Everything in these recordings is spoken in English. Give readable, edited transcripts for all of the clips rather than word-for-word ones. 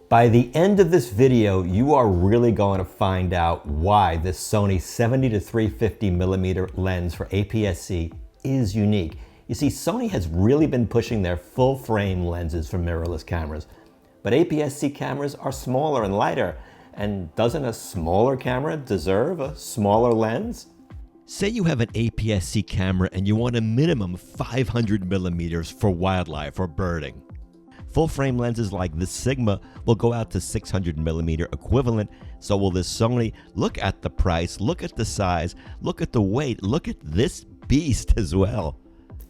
By the end of this video, you are really going to find out why this Sony 70 to 350 millimeter lens for APS-C is unique. You see, Sony has really been pushing their full frame lenses for mirrorless cameras, but APS-C cameras are smaller and lighter, and doesn't a smaller camera deserve a smaller lens? Say you have an APS-C camera and you want a minimum 500 millimeters for wildlife or birding. Full-frame lenses like the Sigma will go out to 600 millimeter equivalent, so will this Sony. Look at the price, look at the size, look at the weight, look at this beast as well.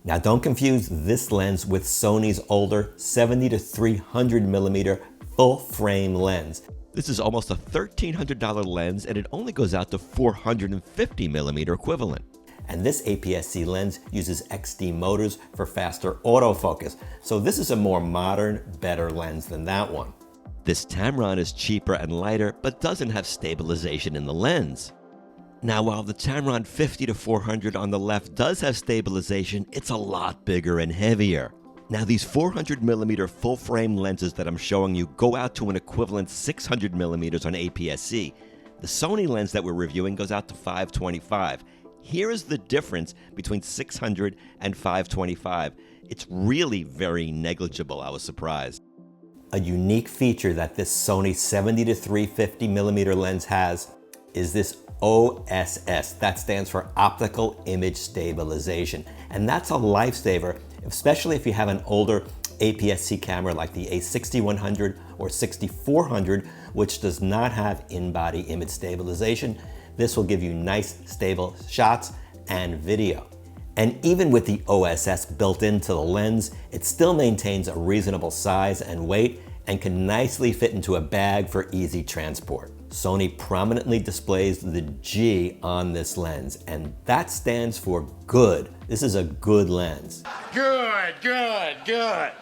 Now don't confuse this lens with Sony's older 70 to 300 millimeter full-frame lens. This is almost a $1,300 lens and it only goes out to 450 millimeter equivalent. And this APS-C lens uses XD motors for faster autofocus. So this is a more modern, better lens than that one. This Tamron is cheaper and lighter, but doesn't have stabilization in the lens. Now, while the Tamron 50 to 400 on the left does have stabilization, it's a lot bigger and heavier. Now, these 400 millimeter full frame lenses that I'm showing you go out to an equivalent 600 millimeters on APS-C. The Sony lens that we're reviewing goes out to 525. Here is the difference between 600 and 525. It's really very negligible. I was surprised. A unique feature that this Sony 70 to 350 millimeter lens has is this OSS. That stands for Optical Image Stabilization. And that's a lifesaver, especially if you have an older APS-C camera like the A6100 or 6400, which does not have in-body image stabilization. This will give you nice, stable shots and video. And even with the OSS built into the lens, it still maintains a reasonable size and weight and can nicely fit into a bag for easy transport. Sony prominently displays the G on this lens, and that stands for good. This is a good lens. Good, good, good.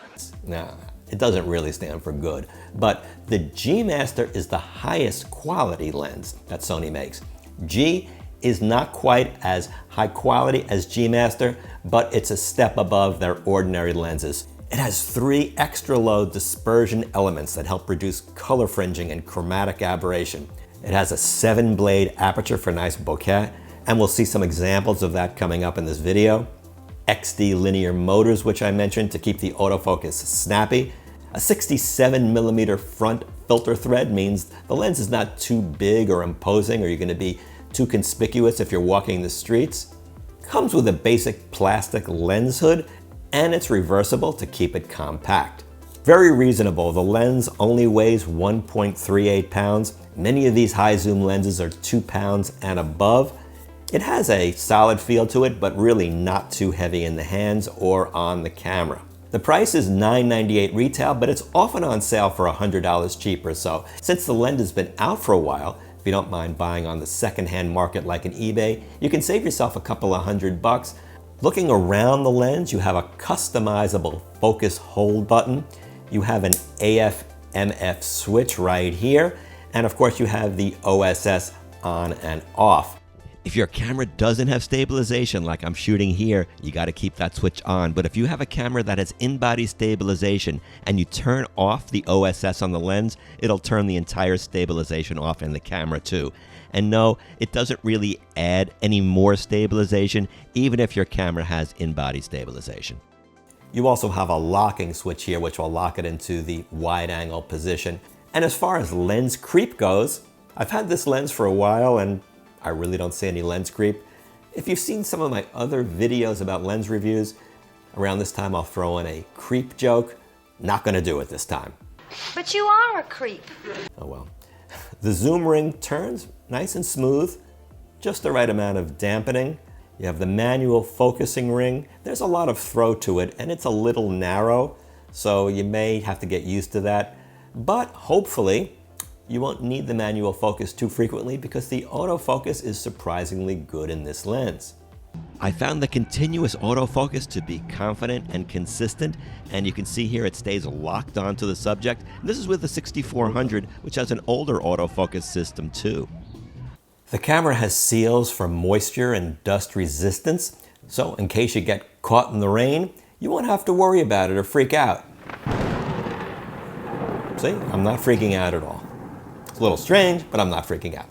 Now, it doesn't really stand for good, but the G Master is the highest quality lens that Sony makes. G is not quite as high quality as G Master, but it's a step above their ordinary lenses. It has 3 extra low dispersion elements that help reduce color fringing and chromatic aberration. It has a 7-blade aperture for nice bokeh, and we'll see some examples of that coming up in this video. XD linear motors, which I mentioned, to keep the autofocus snappy. A 67 millimeter front filter thread means the lens is not too big or imposing, or you're going to be too conspicuous if you're walking the streets. Comes with a basic plastic lens hood, and it's reversible to keep it compact. Very reasonable. The lens only weighs 1.38 pounds. Many of these high zoom lenses are 2 pounds and above. It has a solid feel to it, but really not too heavy in the hands or on the camera. The price is $998 retail, but it's often on sale for $100 cheaper. So since the lens has been out for a while, if you don't mind buying on the secondhand market like an eBay, you can save yourself a couple of $100. Looking around the lens, you have a customizable focus hold button. You have an AF/MF switch right here. And of course you have the OSS on and off. If your camera doesn't have stabilization like I'm shooting here, you got to keep that switch on. But if you have a camera that has in-body stabilization and you turn off the OSS on the lens, it'll turn the entire stabilization off in the camera too. And no, it doesn't really add any more stabilization, even if your camera has in-body stabilization. You also have a locking switch here, which will lock it into the wide angle position. And as far as lens creep goes, I've had this lens for a while and I really don't see any lens creep. If you've seen some of my other videos about lens reviews, around this time I'll throw in a creep joke. Not gonna do it this time. But you are a creep. Oh well. The zoom ring turns nice and smooth, just the right amount of dampening. You have the manual focusing ring. There's a lot of throw to it and it's a little narrow, so you may have to get used to that. But hopefully, you won't need the manual focus too frequently because the autofocus is surprisingly good in this lens. I found the continuous autofocus to be confident and consistent, and you can see here it stays locked onto the subject. This is with the 6400, which has an older autofocus system too. The camera has seals for moisture and dust resistance, so in case you get caught in the rain, you won't have to worry about it or freak out. See, I'm not freaking out at all. It's a little strange, but I'm not freaking out.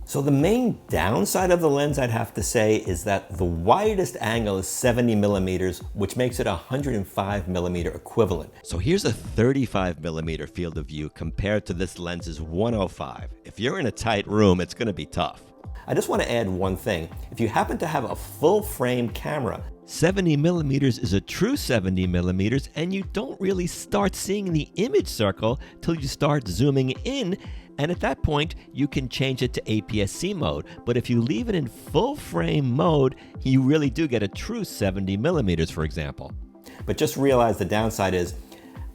So the main downside of the lens, I'd have to say, is that the widest angle is 70 millimeters, which makes it a 105 millimeter equivalent. So here's a 35 millimeter field of view compared to this lens's 105. If you're in a tight room, it's going to be tough. I just want to add one thing. If you happen to have a full frame camera, 70 millimeters is a true 70 millimeters, and you don't really start seeing the image circle till you start zooming in. And at that point, you can change it to APS-C mode. But if you leave it in full frame mode, you really do get a true 70 millimeters, for example. but just realize the downside is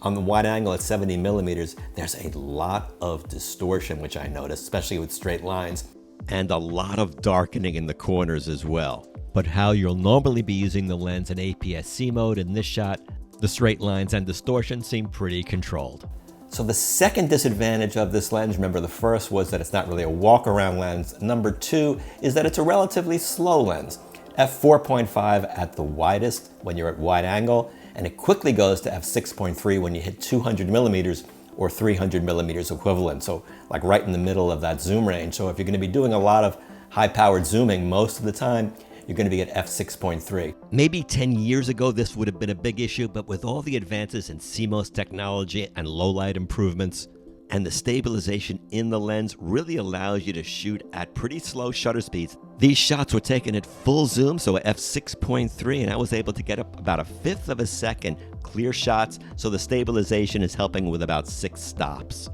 on the wide angle at 70 millimeters, there's a lot of distortion, which I noticed, especially with straight lines. And a lot of darkening in the corners as well. But how you'll normally be using the lens in APS-C mode in this shot, the straight lines and distortion seem pretty controlled. So the second disadvantage of this lens, remember the first was that it's not really a walk-around lens. Number two is that it's a relatively slow lens. f4.5 at the widest when you're at wide angle, and it quickly goes to f6.3 when you hit 200 millimeters or 300 millimeters equivalent. So like right in the middle of that zoom range. So if you're going to be doing a lot of high-powered zooming most of the time, you're going to be at f6.3. Maybe 10 years ago this would have been a big issue, but with all the advances in CMOS technology and low light improvements, and the stabilization in the lens really allows you to shoot at pretty slow shutter speeds. These shots were taken at full zoom, so at f6.3, and I was able to get up about 1/5 of a second clear shots, so the stabilization is helping with about 6 stops.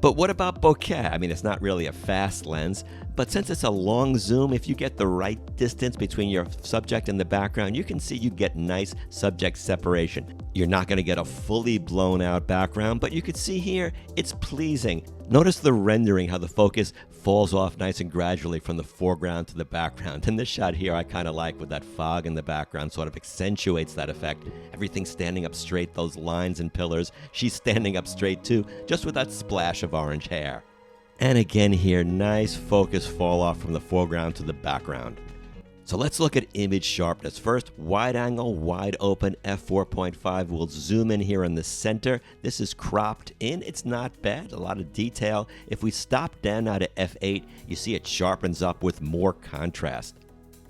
But what about bokeh? I mean, it's not really a fast lens, but since it's a long zoom, if you get the right distance between your subject and the background, you can see you get nice subject separation. You're not going to get a fully blown out background, but you can see here, it's pleasing. Notice the rendering, how the focus falls off nice and gradually from the foreground to the background. And this shot here I kind of like with that fog in the background, sort of accentuates that effect. Everything's standing up straight, those lines and pillars. She's standing up straight too, just with that splash of orange hair. And again here, nice focus fall off from the foreground to the background. So let's look at image sharpness. First, wide angle, wide open, f4.5. We'll zoom in here in the center. This is cropped in. It's not bad, a lot of detail. If we stop down now to f8, you see it sharpens up with more contrast.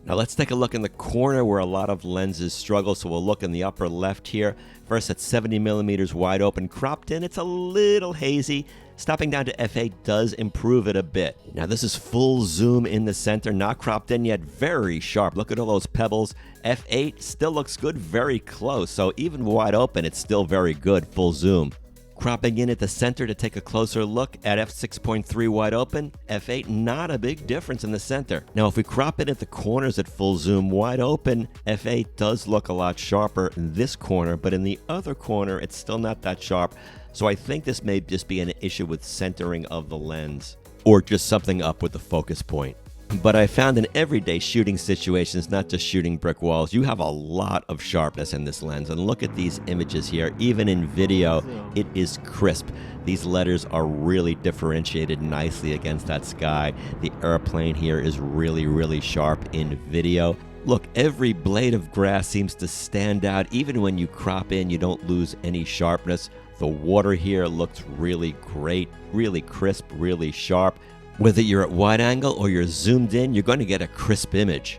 Now let's take a look in the corner where a lot of lenses struggle. So we'll look in the upper left here. First at 70 millimeters wide open, cropped in. It's a little hazy. Stopping down to f8 does improve it a bit. Now this is full zoom in the center, not cropped in yet, very sharp. Look at all those pebbles. f8 still looks good, very close. So even wide open, it's still very good, full zoom. Cropping in at the center to take a closer look at f6.3 wide open, f8 not a big difference in the center. Now if we crop it at the corners at full zoom wide open, f8 does look a lot sharper in this corner, but in the other corner it's still not that sharp. So I think this may just be an issue with centering of the lens, or just something up with the focus point. But I found in everyday shooting situations, not just shooting brick walls, you have a lot of sharpness in this lens. And look at these images here. Even in video, it is crisp. These letters are really differentiated nicely against that sky. The airplane here is really, really sharp in video. Look, every blade of grass seems to stand out. Even when you crop in, you don't lose any sharpness. The water here looks really great, really crisp, really sharp. Whether you're at wide angle or you're zoomed in, you're going to get a crisp image.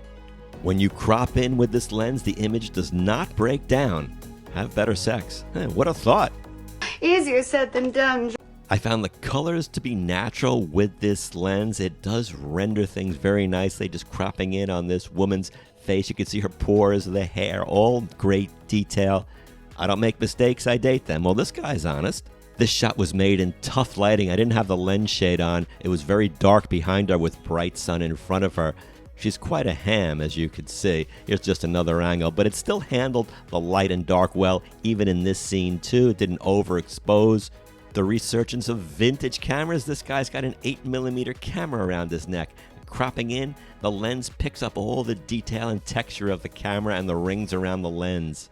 When you crop in with this lens, the image does not break down. Have better sex. What a thought. Easier said than done. I found the colors to be natural with this lens. It does render things very nicely, just cropping in on this woman's face. You can see her pores, the hair, all great detail. I don't make mistakes, I date them. Well, this guy's honest. This shot was made in tough lighting. I didn't have the lens shade on. It was very dark behind her with bright sun in front of her. She's quite a ham, as you can see. Here's just another angle, but it still handled the light and dark well, even in this scene too. It didn't overexpose. The resurgence of vintage cameras, this guy's got an 8mm camera around his neck. Cropping in, the lens picks up all the detail and texture of the camera and the rings around the lens.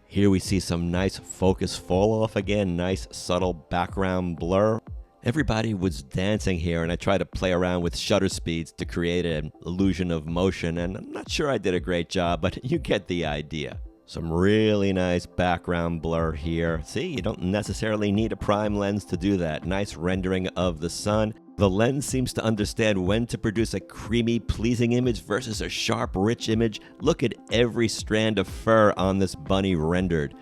Here we see some nice focus fall off again, nice subtle background blur. Everybody was dancing here, and I tried to play around with shutter speeds to create an illusion of motion, and I'm not sure I did a great job, but you get the idea. Some really nice background blur here. See, you don't necessarily need a prime lens to do that. Nice rendering of the sun. The lens seems to understand when to produce a creamy, pleasing image versus a sharp, rich image. Look at every strand of fur on this bunny rendered.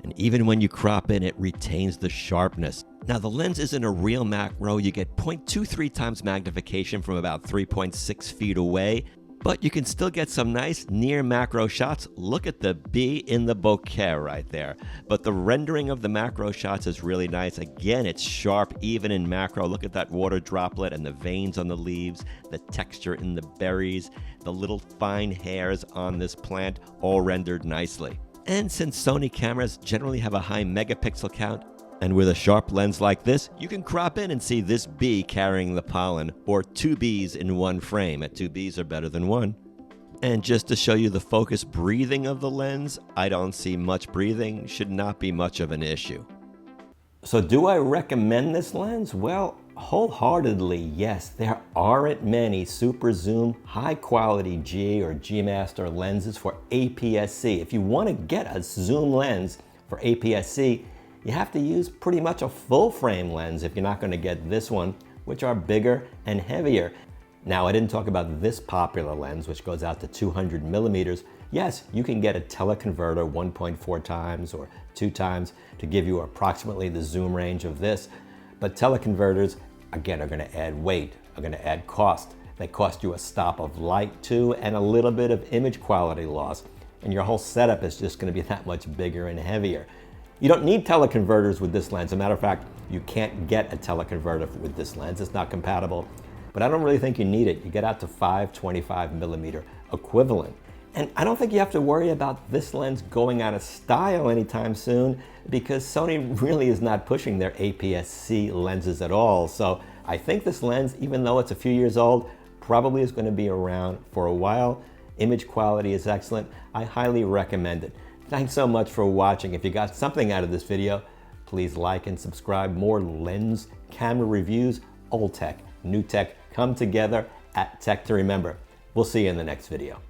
And even when you crop in, it retains the sharpness. Now, the lens isn't a real macro. You get 0.23 times magnification from about 3.6 feet away, but you can still get some nice near macro shots. Look at the bee in the bouquet right there. But the rendering of the macro shots is really nice. Again, it's sharp even in macro. Look at that water droplet and the veins on the leaves, the texture in the berries, the little fine hairs on this plant, all rendered nicely. And since Sony cameras generally have a high megapixel count, and with a sharp lens like this, you can crop in and see this bee carrying the pollen, or two bees in one frame. Two bees are better than one. And just to show you the focus breathing of the lens, I don't see much breathing. Should not be much of an issue. So do I recommend this lens? Well, wholeheartedly, yes. There aren't many super zoom, high quality G or G Master lenses for APS-C. If you want to get a zoom lens for APS-C, you have to use pretty much a full frame lens if you're not going to get this one, which are bigger and heavier. Now, I didn't talk about this popular lens, which goes out to 200mm. Yes, you can get a teleconverter 1.4 times or 2 times to give you approximately the zoom range of this. But teleconverters, again, are going to add weight, are going to add cost. They cost you a stop of light too, and a little bit of image quality loss. And your whole setup is just going to be that much bigger and heavier. You don't need teleconverters with this lens. As a matter of fact, you can't get a teleconverter with this lens. It's not compatible. But I don't really think you need it. You get out to 525mm equivalent. And I don't think you have to worry about this lens going out of style anytime soon, because Sony really is not pushing their APS-C lenses at all. So I think this lens, even though it's a few years old, probably is going to be around for a while. Image quality is excellent. I highly recommend it. Thanks so much for watching. If you got something out of this video, please like and subscribe. More lens camera reviews, old tech, new tech, come together at Tech to Remember. We'll see you in the next video.